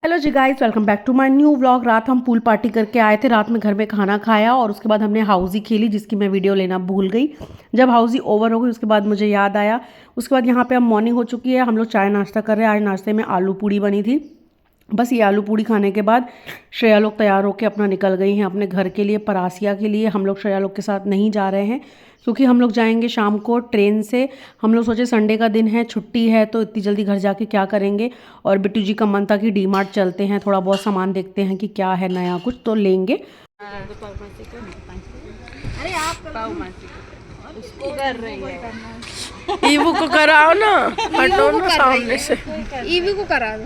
Hello ji guys, welcome back to my new vlog. रात हम pool party करके आए थे। रात में घर में खाना खाया और उसके बाद हमने हाउजी खेली, जिसकी मैं वीडियो लेना भूल गई। जब हाउजी ओवर हो गई उसके बाद मुझे याद आया। उसके बाद यहाँ पे अब मॉर्निंग हो चुकी है, हम लोग चाय नाश्ता कर रहे हैं। आज नाश्ते में आलू पूड़ी बनी थी। बस ये आलू पूड़ी खाने के बाद श्रेया लोग तैयार होकर अपना निकल गई हैं अपने घर के लिए, परासिया के लिए। हम लोग श्रेया लोग के साथ नहीं जा रहे हैं क्योंकि हम लोग जाएंगे शाम को ट्रेन से। हम लोग सोचे संडे का दिन है, छुट्टी है, तो इतनी जल्दी घर जाके क्या करेंगे। और बिट्टू जी का मन था कि डी मार्ट चलते हैं, थोड़ा बहुत सामान देखते हैं कि क्या है नया, कुछ तो लेंगे। अरे आप उसको कर रही है। ईवू को कराओ ना, हटो ना सामने से। ईवी को करा दो।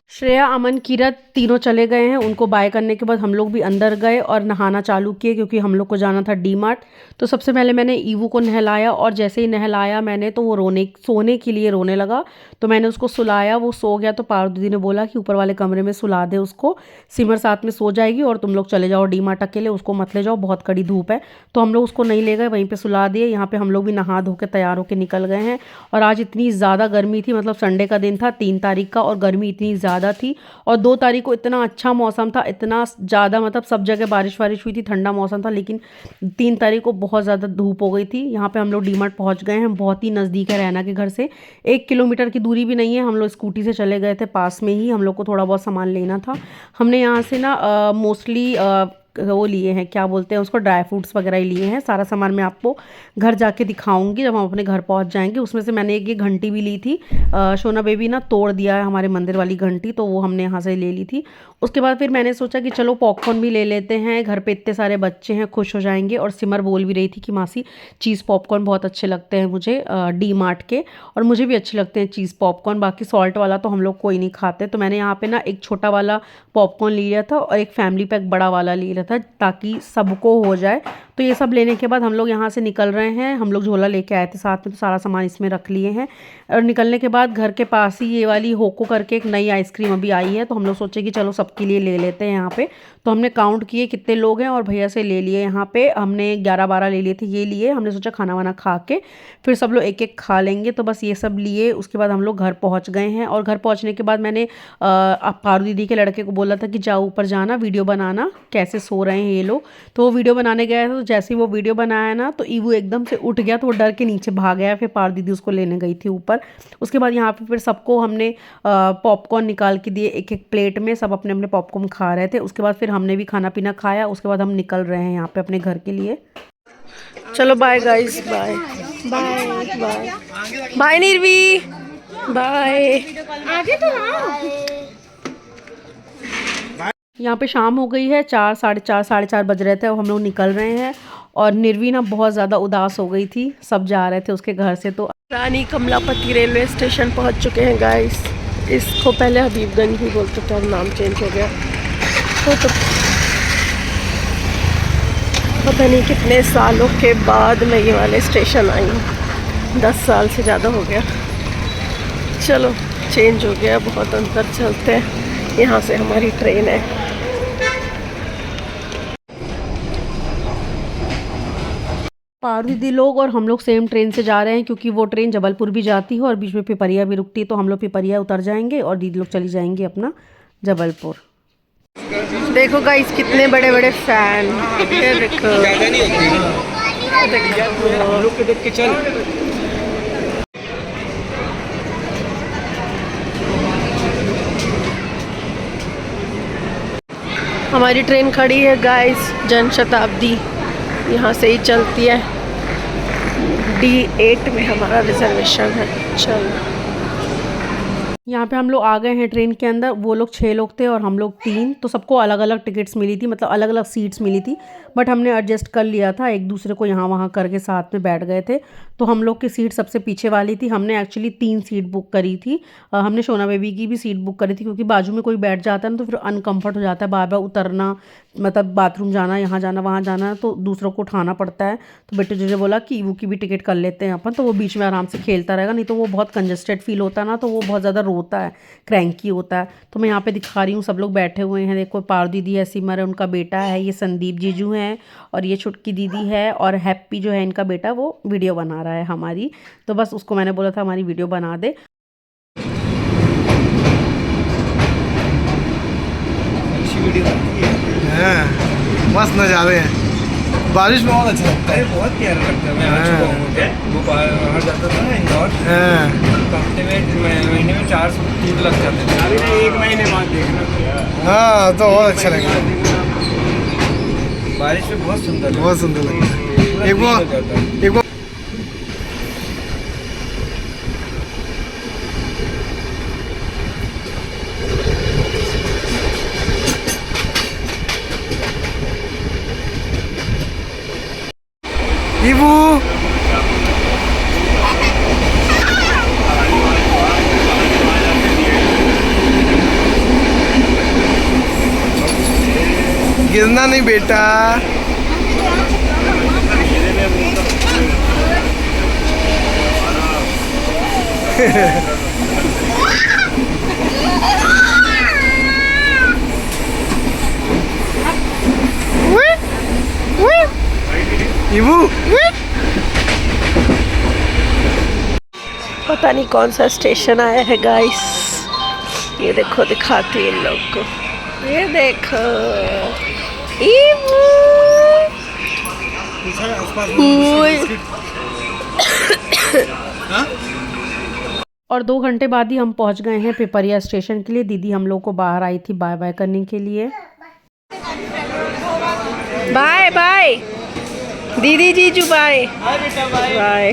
श्रेया, अमन, किरत तीनों चले गए हैं। उनको बाय करने के बाद हम लोग भी अंदर गए और नहाना चालू किए क्योंकि हम लोग को जाना था डी मार्ट। तो सबसे पहले मैंने ईवू को नहलाया और जैसे ही नहलाया मैंने तो वो सोने के लिए रोने लगा। तो मैंने उसको सुलाया, वो सो गया। तो पारू दीदी ने बोला कि ऊपर वाले कमरे में सुला दे उसको, सिमर साथ में सो जाएगी और तुम लोग चले जाओ डी मार्ट अकेले, उसको मत ले जाओ, बहुत कड़ी धूप है। तो हम लोग उसको नहीं ले गए, वहीं पे सुला दिए। यहाँ पे हम लोग भी नहा धो के तैयार होकर निकल गए हैं। और आज इतनी ज़्यादा गर्मी थी, मतलब संडे का दिन था 3 तारीख का, और गर्मी इतनी ज़्यादा थी। और 2 तारीख को इतना अच्छा मौसम था, इतना ज़्यादा, मतलब सब जगह बारिश वारिश हुई थी, ठंडा मौसम था। लेकिन 3 तारीख को बहुत ज़्यादा धूप हो गई थी। यहाँ पे हम लोग डी मार्ट पहुँच गए हैं, बहुत ही नज़दीक है रैना के घर से, 1 किलोमीटर की दूरी भी नहीं है। हम लोग स्कूटी से चले गए थे, पास में ही। हम लोग को थोड़ा बहुत सामान लेना था। हमने यहाँ से ना मोस्टली वो लिए हैं, क्या बोलते हैं उसको, ड्राई फ्रूट्स वगैरह ही लिए हैं। सारा सामान मैं आपको घर जाके दिखाऊंगी जब हम अपने घर पहुंच जाएंगे। उसमें से मैंने एक ये घंटी भी ली थी। शोना बेबी ना तोड़ दिया है हमारे मंदिर वाली घंटी, तो वो हमने यहाँ से ले ली थी। उसके बाद फिर मैंने सोचा कि चलो पॉपकॉर्न भी ले लेते हैं, घर पे इतने सारे बच्चे हैं, खुश हो जाएंगे। और सिमर बोल भी रही थी कि मासी चीज़ पॉपकॉर्न बहुत अच्छे लगते हैं मुझे डी मार्ट के, और मुझे भी अच्छे लगते हैं चीज़ पॉपकॉर्न। बाकी सॉल्ट वाला तो हम लोग कोई नहीं खाते। तो मैंने यहाँ पे ना एक छोटा वाला पॉपकॉर्न ले लिया था और एक फैमिली पैक बड़ा वाला ले लिया था, ताकि सबको हो जाए। तो ये सब लेने के बाद हम लोग यहाँ से निकल रहे हैं। हम लोग झोला लेके आए थे साथ में, तो सारा सामान इसमें रख लिए हैं। और निकलने के बाद घर के पास ही ये वाली होको करके एक नई आइसक्रीम अभी आई है, तो हम लोग सोचे कि चलो सबके लिए ले लेते हैं यहाँ पे। तो हमने काउंट किए कितने लोग हैं और भैया से ले लिए। यहाँ पे हमने 11-12 ले लिए थे, ये लिए। हमने सोचा खाना वाना खा के फिर सब लोग एक एक खा लेंगे, तो बस ये सब लिए। उसके बाद हम लोग घर पहुँच गए हैं। और घर पहुँचने के बाद मैंने पारू दीदी के लड़के को बोला था कि जाओ ऊपर जाना, वीडियो बनाना कैसे सो रहे हैं ये लोग। तो वो वीडियो बनाने गया था। तो जैसे ही वो वीडियो बनाया ना, तो ईवू एकदम से उठ गया, तो वो डर के नीचे भाग गया। फिर पारू दीदी उसको लेने गई थी ऊपर। उसके बाद यहाँ पे फिर सबको हमने पॉपकॉर्न निकाल के दिए, एक एक प्लेट में। सब अपने अपने पॉपकॉर्न खा रहे थे। उसके बाद फिर हमने भी खाना पीना खाया। उसके बाद हम निकल रहे हैं यहाँ पे अपने घर के लिए। चलो bye guys, bye bye bye bye Nirvi, bye. आगे तो यहाँ पे शाम हो गई है, 4, साढ़े चार बज रहे थे। अब हम लोग निकल रहे हैं। और निर्वी ना बहुत ज़्यादा उदास हो गई थी, सब जा रहे थे उसके घर से। तो रानी कमलापति रेलवे स्टेशन पहुँच चुके हैं गाइस। इसको पहले हबीबगंज ही बोलते थे, अब नाम चेंज हो गया। तो पता नहीं कितने सालों के बाद मैं ये वाले स्टेशन आई हूँ, 10 साल से ज़्यादा हो गया। चलो चेंज हो गया, बहुत अंदर चलते हैं। यहाँ से हमारी ट्रेन है। पारू दीदी लोग और हम लोग सेम ट्रेन से जा रहे हैं क्योंकि वो ट्रेन जबलपुर भी जाती है और बीच में पिपरिया भी रुकती है। तो हम लोग पिपरिया उतर जाएंगे और दीदी लोग चली जाएंगी अपना जबलपुर। देखो गाइस कितने बड़े बड़े फैन, ये देखो। देख के चल। हमारी ट्रेन खड़ी है गाइस, जनशताब्दी, यहाँ से ही चलती है। D8 में हमारा रिजर्वेशन है। चलो यहाँ पे हम लोग आ गए हैं ट्रेन के अंदर। वो लोग 6 लोग थे और हम लोग 3, तो सबको अलग अलग टिकट्स मिली थी, मतलब अलग अलग सीट्स मिली थी। बट हमने एडजस्ट कर लिया था, एक दूसरे को यहाँ वहाँ करके साथ में बैठ गए थे। तो हम लोग की सीट सबसे पीछे वाली थी। हमने एक्चुअली 3 सीट बुक करी थी। हमने शोना बेबी की भी सीट बुक करी थी क्योंकि बाजू में कोई बैठ जाता है ना तो फिर अनकम्फर्ट हो जाता है, बार बार उतरना, मतलब बाथरूम जाना, यहाँ जाना, वहाँ जाना, तो दूसरों को उठाना पड़ता है। तो बिट्टू जी ने बोला कि ईवू की भी टिकट कर लेते हैं अपन, तो वो बीच में आराम से खेलता रहेगा, नहीं तो वो बहुत कंजस्टेड फील होता है ना, तो वो बहुत ज़्यादा रोता है, क्रैंकी होता है। तो मैं यहाँ पे दिखा रही हूँ, सब लोग बैठे हुए हैं। देखो पार दीदी है, सिमर है उनका बेटा है, ये संदीप जीजू हैं, और ये छुटकी दीदी है, और हैप्पी जो है इनका बेटा, वो वीडियो बना रहा है हमारी। तो बस उसको मैंने बोला था हमारी वीडियो बना दे। हाँ, मस्त नज़ारे हैं, बारिश में बहुत अच्छा लगता है। बहुत प्यारा लगता है। मैं आ चुका हूँ, वो बाहर जाता था ना इंदौर, तो हफ्ते में महीने में 4 सूट लग जाते थे। अभी नहीं, 1 महीने बाद देखना। हाँ, तो बहुत अच्छा लगेगा, बारिश में बहुत सुंदर, बहुत सुंदर लगता है। एक वो ईवू गिरना नहीं बेटा। ईवू पता नहीं कौन सा स्टेशन आया है गाइस, ये देखो, दिखाती हूँ इन लोग को, ये देखो ईवू। और 2 घंटे बाद ही हम पहुंच गए हैं पिपरिया स्टेशन के लिए। दीदी हम लोग को बाहर आई थी बाय बाय करने के लिए। बाय बाय दीदी जीजू, बाय बाय बाय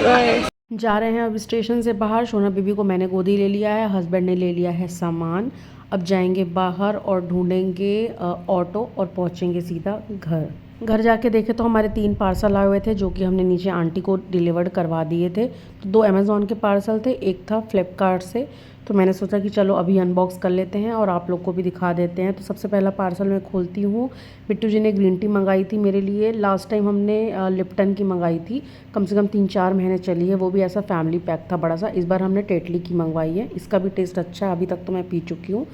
बाय। जा रहे हैं अब स्टेशन से बाहर। सोना बीबी को मैंने गोदी ले लिया है, हस्बैंड ने ले लिया है सामान। अब जाएंगे बाहर और ढूंढेंगे ऑटो और पहुंचेंगे सीधा घर। घर जाके देखे तो हमारे 3 पार्सल आए हुए थे, जो कि हमने नीचे आंटी को डिलीवर्ड करवा दिए थे। तो 2 अमेज़ॉन के पार्सल थे, एक था फ्लिपकार्ट से। तो मैंने सोचा कि चलो अभी अनबॉक्स कर लेते हैं और आप लोग को भी दिखा देते हैं। तो सबसे पहला पार्सल मैं खोलती हूँ। बिट्टू जी ने ग्रीन टी मंगाई थी मेरे लिए। लास्ट टाइम हमने लिप्टन की मंगाई थी, कम से कम 3-4 महीने चली है, वो भी ऐसा फैमिली पैक था बड़ा सा। इस बार हमने टेटली की मंगवाई है, इसका भी टेस्ट अच्छा है, अभी तक तो मैं पी चुकी हूँ।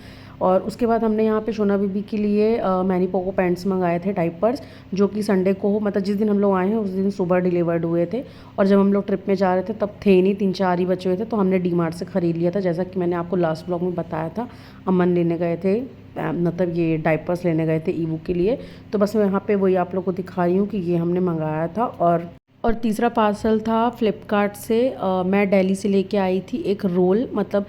और उसके बाद हमने यहाँ पे सोना बीबी के लिए मैनी पोको पैंट्स मंगाए थे, डाइपर्स, जो कि संडे को, मतलब जिस दिन हम लोग आए हैं उस दिन सुबह डिलीवर्ड हुए थे। और जब हम लोग ट्रिप में जा रहे थे तब थे नहीं, 3-4 ही बचे हुए थे, तो हमने डीमार्ट से ख़रीद लिया था, जैसा कि मैंने आपको लास्ट ब्लॉग में बताया था। अमन लेने गए थे, मतलब ये डाइपर्स लेने गए थे ईवू के लिए। तो बस मैं यहाँ पे वही आप लोग को दिखा रही हूँ कि ये हमने मंगाया था। और तीसरा पार्सल था फ्लिपकार्ट से। मैं दिल्ली से लेके आई थी एक रोल, मतलब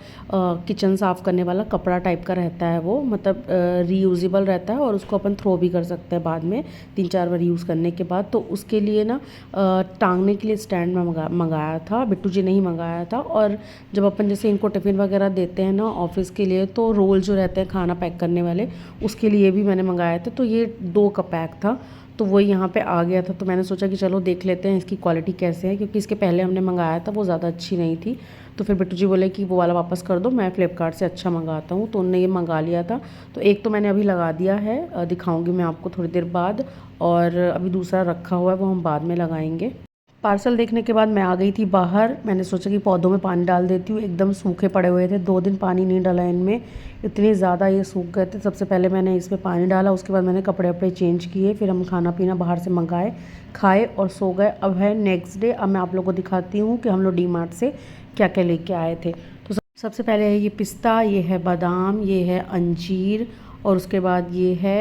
किचन साफ़ करने वाला कपड़ा टाइप का रहता है वो, मतलब रीयूजेबल रहता है और उसको अपन थ्रो भी कर सकते हैं बाद में 3-4 बार यूज़ करने के बाद। तो उसके लिए ना टांगने के लिए स्टैंड में मंगाया था, बिट्टू जी ने ही मंगाया था। और जब अपन जैसे इनको टिफ़िन वगैरह देते हैं ना ऑफिस के लिए, तो रोल जो रहते हैं खाना पैक करने वाले, उसके लिए भी मैंने मंगाया था। तो ये 2 का पैक था, तो वही यहाँ पे आ गया था। तो मैंने सोचा कि चलो देख लेते हैं इसकी क्वालिटी कैसे है, क्योंकि इसके पहले हमने मंगाया था वो ज़्यादा अच्छी नहीं थी। तो फिर बिट्टू जी बोले कि वो वाला वापस कर दो, मैं फ़्लिपकार्ट से अच्छा मंगाता हूँ। तो उनने ये मंगा लिया था। तो एक तो मैंने अभी लगा दिया है, दिखाऊँगी मैं आपको थोड़ी देर बाद, और अभी दूसरा रखा हुआ है वो हम बाद में लगाएंगे। पार्सल देखने के बाद मैं आ गई थी बाहर। मैंने सोचा कि पौधों में पानी डाल देती हूँ, एकदम सूखे पड़े हुए थे, 2 दिन पानी नहीं डाला इनमें, इतने ज़्यादा ये सूख गए थे। सबसे पहले मैंने इसमें पानी डाला, उसके बाद मैंने कपड़े वपड़े चेंज किए, फिर हम खाना पीना बाहर से मंगाए, खाए और सो गए। अब है नेक्स्ट डे। अब मैं आप लोगों को दिखाती हूँ कि हम लोग डीमार्ट से क्या क्या लेके आए थे। तो सबसे पहले है ये पिस्ता, ये है बादाम, ये है अंजीर, और उसके बाद ये है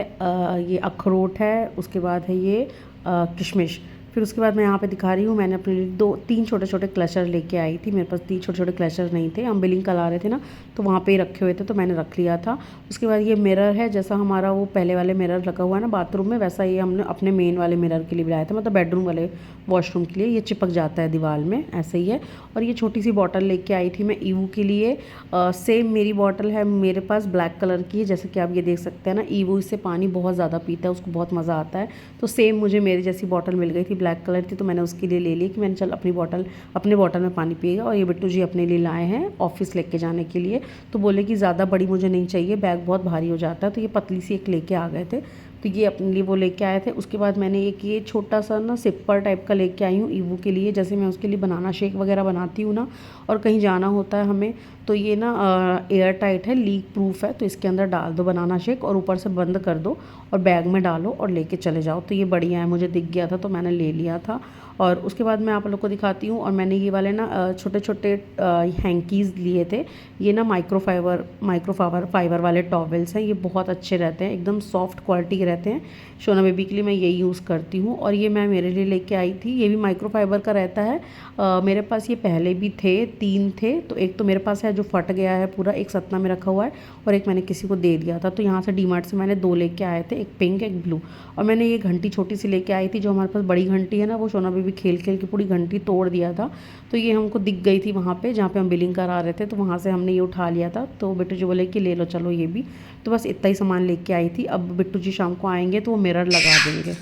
ये अखरोट है, उसके बाद है ये किशमिश। फिर उसके बाद मैं यहाँ पे दिखा रही हूँ, मैंने अपने लिए 2-3 छोटे छोटे क्लचर लेके आई थी। मेरे पास 3 छोटे छोटे क्लचर नहीं थे, हम बिलिंग करा रहे थे ना, तो वहाँ पे ही रखे हुए थे, तो मैंने रख लिया था। उसके बाद ये मिरर है, जैसा हमारा वो पहले वाले मिरर लगा हुआ है ना बाथरूम में, वैसा ये हमने अपने मेन वाले मिरर के लिए भी लाया था, मतलब बेडरूम वाले वॉशरूम के लिए। ये चिपक जाता है दीवार में, ऐसे ही है। और ये छोटी सी बॉटल लेके आई थी मैं ईवू के लिए। सेम मेरी बॉटल है मेरे पास, ब्लैक कलर की है, जैसे कि आप ये देख सकते हैं ना। ईवू इससे पानी बहुत ज़्यादा पीता है, उसको बहुत मज़ा आता है। तो सेम मुझे मेरी जैसी बॉटल मिल गई थी ब्लैक कलर थी, तो मैंने उसके लिए ले ली कि मैंने चल अपने बॉटल में पानी पिएगा। और ये बिट्टू जी अपने लिए लाए हैं ऑफिस लेके जाने के लिए। तो बोले कि ज़्यादा बड़ी मुझे नहीं चाहिए, बैग बहुत भारी हो जाता है, तो ये पतली सी एक लेके आ गए थे। तो ये अपने लिए वो लेके आए थे। उसके बाद मैंने एक ये छोटा सा ना सिपर टाइप का लेके आई हूँ ईवू के लिए। जैसे मैं उसके लिए बनाना शेक वगैरह बनाती हूँ ना, और कहीं जाना होता है हमें, तो ये ना एयर टाइट है, लीक प्रूफ है। तो इसके अंदर डाल दो बनाना शेक और ऊपर से बंद कर दो और बैग में डालो और लेके चले जाओ। तो ये बढ़िया है, मुझे दिख गया था तो मैंने ले लिया था। और उसके बाद मैं आप लोग को दिखाती हूँ। और मैंने ये वाले ना छोटे छोटे हैंकीज़ लिए थे। ये ना माइक्रोफाइबर वाले टॉवेल्स हैं। ये बहुत अच्छे रहते हैं, एकदम सॉफ्ट क्वालिटी के रहते हैं। शोना बेबी के लिए मैं यही यूज़ करती हूँ। और ये मैं मेरे लिए लेके आई थी। ये भी माइक्रोफाइबर का रहता है। मेरे पास ये पहले भी थे, 3 थे। तो एक तो मेरे पास है जो फट गया है पूरा, एक सतना में रखा हुआ है, और एक मैंने किसी को दे दिया था। तो यहाँ से डीमार्ट से मैंने 2 लेके आए थे, एक पिंक एक ब्लू। और मैंने ये घंटी छोटी सी लेके आई थी, जो हमारे पास बड़ी घंटी है ना, वो शोना बेबी खेल खेल के पूरी घंटी तोड़ दिया था। तो ये हमको दिख गई थी वहाँ पे जहाँ पे हम बिलिंग करा रहे थे, तो वहाँ से हमने ये उठा लिया था। तो बिट्टू जी बोले कि ले लो चलो ये भी। तो बस इतना ही सामान लेके आई थी। अब बिट्टू जी शाम को आएंगे तो वो मिरर लगा देंगे।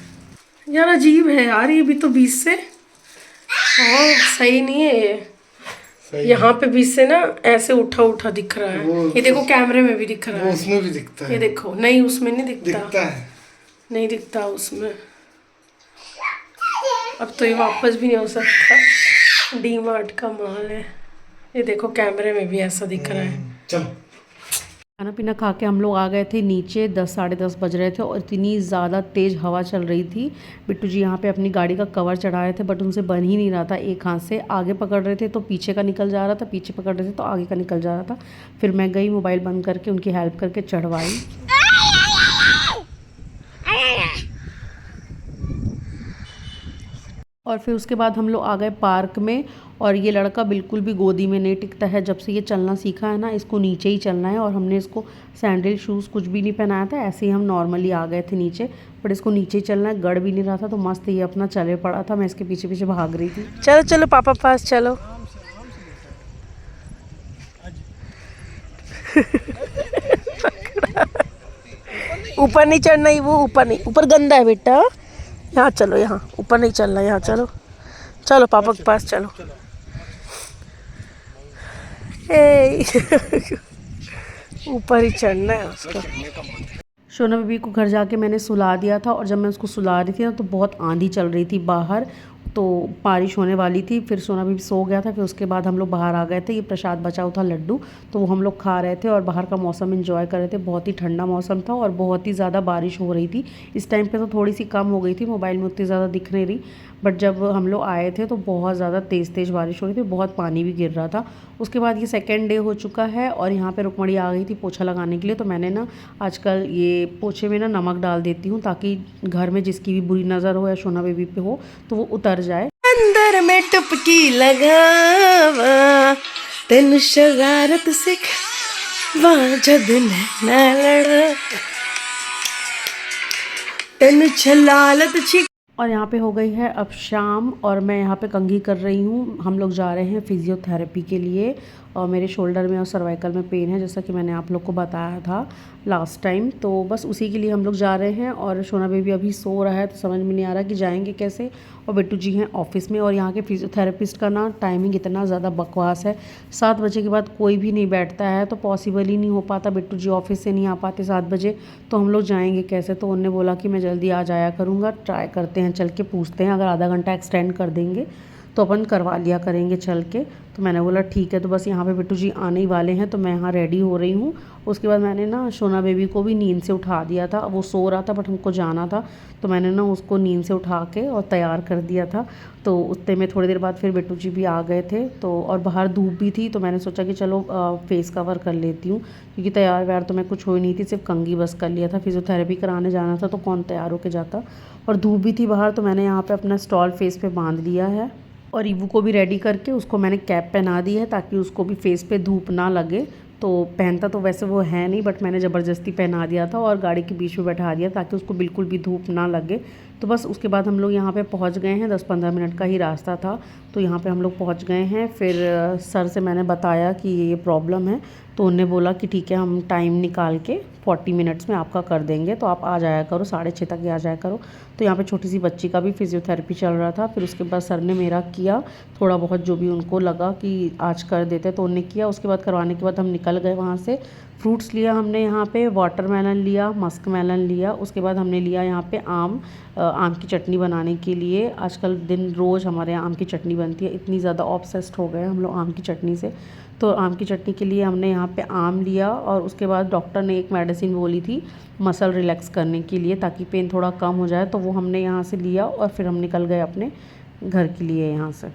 यार अजीब है यार, ये भी तो 20 से सही नहीं है ये। यहाँ पे 20 से ना ऐसे उठा उठा दिख रहा है। ये देखो कैमरे में भी दिख रहा है, उसमें भी दिखता है। ये देखो, नहीं उसमें नहीं दिखता, दिखता है। नहीं दिखता उसमें। अब तो ये वापस भी नहीं हो सकता, डीमार्ट का माल है। ये देखो कैमरे में भी ऐसा दिख रहा है। चल खाना पीना खा के हम लोग आ गए थे नीचे। 10 साढ़े 10 बज रहे थे और इतनी ज़्यादा तेज़ हवा चल रही थी। बिट्टू जी यहाँ पे अपनी गाड़ी का कवर चढ़ा रहे थे, बट उनसे बन ही नहीं रहा था। एक हाथ से आगे पकड़ रहे थे तो पीछे का निकल जा रहा था, पीछे पकड़ रहे थे तो आगे का निकल जा रहा था। फिर मैं गई, मोबाइल बंद करके उनकी हेल्प करके चढ़वाई। और फिर उसके बाद हम लोग आ गए पार्क में। और ये लड़का बिल्कुल भी गोदी में नहीं टिकता है। जब से ये चलना सीखा है ना, इसको नीचे ही चलना है। और हमने इसको सैंडल शूज़ कुछ भी नहीं पहनाया था, ऐसे ही हम नॉर्मली आ गए थे नीचे। बट इसको नीचे ही चलना है, गड़ भी नहीं रहा था, तो मस्त ये अपना चले पड़ा था। मैं इसके पीछे पीछे भाग रही थी। चलो चलो पापा पास चलो। ऊपर नहीं चढ़ना ही, वो ऊपर नहीं, ऊपर गंदा है बेटा। यहाँ चलो, यहाँ ऊपर नहीं चलना, यहाँ चलो। चलो पापा के पास चलो। ऊपर ही चढ़ना है उसको। शोना बेबी को घर जाके मैंने सुला दिया था। और जब मैं उसको सुला रही थी ना, तो बहुत आंधी चल रही थी बाहर, तो बारिश होने वाली थी। फिर सोना बेबी सो गया था। फिर उसके बाद हम लोग बाहर आ गए थे। ये प्रसाद बचा हुआ था लड्डू, तो वो हम लोग खा रहे थे और बाहर का मौसम एंजॉय कर रहे थे। बहुत ही ठंडा मौसम था और बहुत ही ज़्यादा बारिश हो रही थी। इस टाइम पे तो थोड़ी सी कम हो गई थी, मोबाइल में उतनी ज़्यादा दिख नहीं रही। बट जब हम लोग आए थे तो बहुत ज़्यादा तेज़ बारिश हो रही थी, बहुत पानी भी गिर रहा था। उसके बाद ये सेकेंड डे हो चुका है और यहाँ पे रुकमणी आ गई थी पोछा लगाने के लिए। तो मैंने ना आजकल ये पोछे में ना नमक डाल देती हूँ, ताकि घर में जिसकी भी बुरी नज़र हो या शोना बेबी पे हो तो वो उतर जाए। अंदर में टुपकी लगावा, तेन शरारत सिख जद ना लड़ा, तेन छलालत छिक। और यहाँ पे हो गई है अब शाम और मैं यहाँ पे कंघी कर रही हूँ। हम लोग जा रहे हैं फिजियोथेरेपी के लिए। और मेरे शोल्डर में और सर्वाइकल में पेन है, जैसा कि मैंने आप लोग को बताया था लास्ट टाइम। तो बस उसी के लिए हम लोग जा रहे हैं। और शोना बेबी अभी सो रहा है, तो समझ में नहीं आ रहा कि जाएंगे कैसे। और बिट्टू जी हैं ऑफिस में। और यहाँ के फिजियोथेरेपिस्ट का ना टाइमिंग इतना ज़्यादा बकवास है। 7 बजे के बाद कोई भी नहीं बैठता है, तो पॉसिबल ही नहीं हो पाता। बिट्टू जी ऑफिस से नहीं आ पाते 7 बजे, तो हम लोग जाएंगे कैसे। तो उन्होंने बोला कि मैं जल्दी आ जाया करूँगा, ट्राई करते हैं, चल के पूछते हैं। अगर आधा घंटा एक्सटेंड कर देंगे तो अपन करवा लिया करेंगे चल के। तो मैंने बोला ठीक है। तो बस यहाँ पे बिट्टू जी आने ही वाले हैं, तो मैं यहाँ रेडी हो रही हूँ। उसके बाद मैंने ना शोना बेबी को भी नींद से उठा दिया था। वो सो रहा था बट हमको जाना था, तो मैंने ना उसको नींद से उठा के और तैयार कर दिया था। तो उतने में थोड़ी देर बाद फिर बिट्टू जी भी आ गए थे। तो और बाहर धूप भी थी, तो मैंने सोचा कि चलो फेस कवर कर लेती हूँ, क्योंकि तैयार व्यार तो मैं कुछ हो ही नहीं थी, सिर्फ कंघी बस कर लिया था। फिजियोथेरेपी कराने जाना था तो कौन तैयार होके जाता। और धूप भी थी बाहर, तो मैंने यहाँ पर अपना स्टॉल फेस पे बांध लिया है। और ईवू को भी रेडी करके उसको मैंने कैप पहना दी है, ताकि उसको भी फेस पे धूप ना लगे। तो पहनता तो वैसे वो है नहीं, बट मैंने ज़बरदस्ती पहना दिया था और गाड़ी के बीच में बैठा दिया, ताकि उसको बिल्कुल भी धूप ना लगे। तो बस उसके बाद हम लोग यहाँ पे पहुँच गए हैं, 10-15 मिनट का ही रास्ता था। तो यहाँ पे हम लोग पहुँच गए हैं। फिर सर से मैंने बताया कि ये प्रॉब्लम है, तो उन्होंने बोला कि ठीक है, हम टाइम निकाल के 40 मिनट्स में आपका कर देंगे, तो आप आ जाया करो, 6:30 तक ही आ जाया करो। तो यहाँ पे छोटी सी बच्ची का भी फिजियोथेरेपी चल रहा था। फिर उसके बाद सर ने मेरा किया, थोड़ा बहुत जो भी उनको लगा कि आज कर देते तो उन्होंने किया। उसके बाद करवाने के बाद हम निकल गए वहाँ से। फ्रूट्स लिया हमने यहाँ पे, वाटरमेलन लिया, मस्क मेलन लिया। उसके बाद हमने लिया यहाँ पे आम की चटनी बनाने के लिए। आजकल दिन रोज़ हमारे यहाँ आम की चटनी बनती है, इतनी ज़्यादा ऑब्सेस्ड हो गए हम लोग आम की चटनी से। तो आम की चटनी के लिए हमने यहाँ पे आम लिया, और उसके बाद डॉक्टर ने एक मेडिसिन बोली थी मसल रिलैक्स करने के लिए, ताकि पेन थोड़ा कम हो जाए, तो वो हमने यहाँ से लिया और फिर हम निकल गए अपने घर के लिए। यहाँ से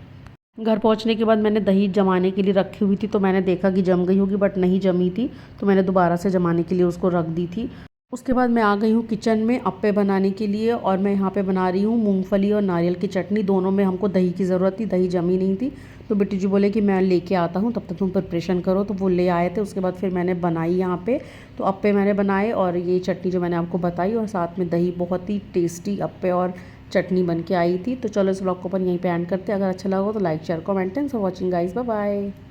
घर पहुंचने के बाद मैंने दही जमाने के लिए रखी हुई थी, तो मैंने देखा कि जम गई होगी, बट नहीं जमी थी, तो मैंने दोबारा से जमाने के लिए उसको रख दी थी। उसके बाद मैं आ गई हूँ किचन में अप्पे बनाने के लिए, और मैं यहाँ पे बना रही हूँ मूंगफली और नारियल की चटनी। दोनों में हमको दही की ज़रूरत थी, दही जमी नहीं थी। तो बिट्टू जी बोले कि मैं लेके आता हूँ, तब तक तुम प्रिपरेशन करो। तो वो ले आए थे। उसके बाद फिर मैंने बनाई यहाँ पे, तो अप्पे मैंने बनाए, और ये चटनी जो मैंने आपको बताई, और साथ में दही। बहुत ही टेस्टी अप्पे और चटनी बन के आई थी। तो चलो इस व्लॉग को अपन यहीं पे एंड करते हैं। अगर अच्छा लगा हो तो like share comment and for watching guys, bye bye.